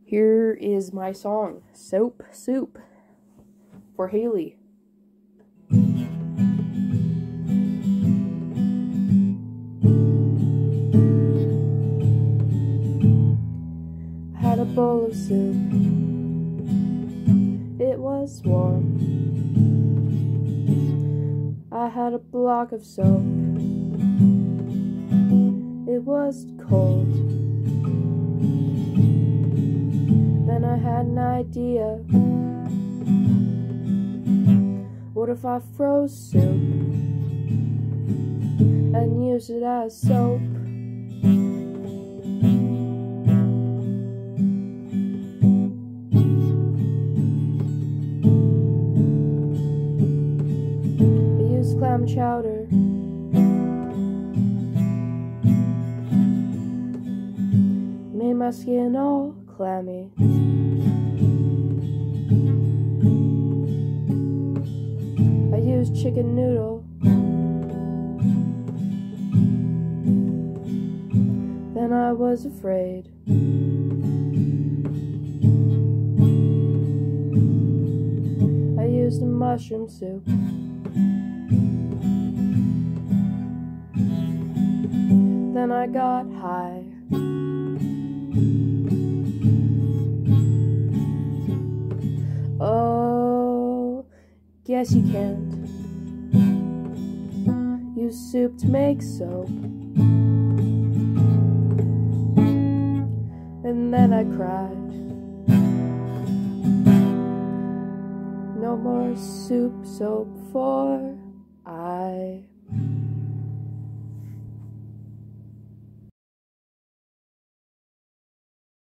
Here is my song, Soap Soup, for Haley. I had a bowl of soup. It was warm. I had a block of soap. It was cold. Then I had an idea. What if I froze soup and used it as soap? I used clam chowder. Made my skin all clammy. I used chicken noodle. Then I was afraid. I used a mushroom soup. Then I got high. Oh, guess you can't use soup to make soap. And then I cried. No more soup, soap, for I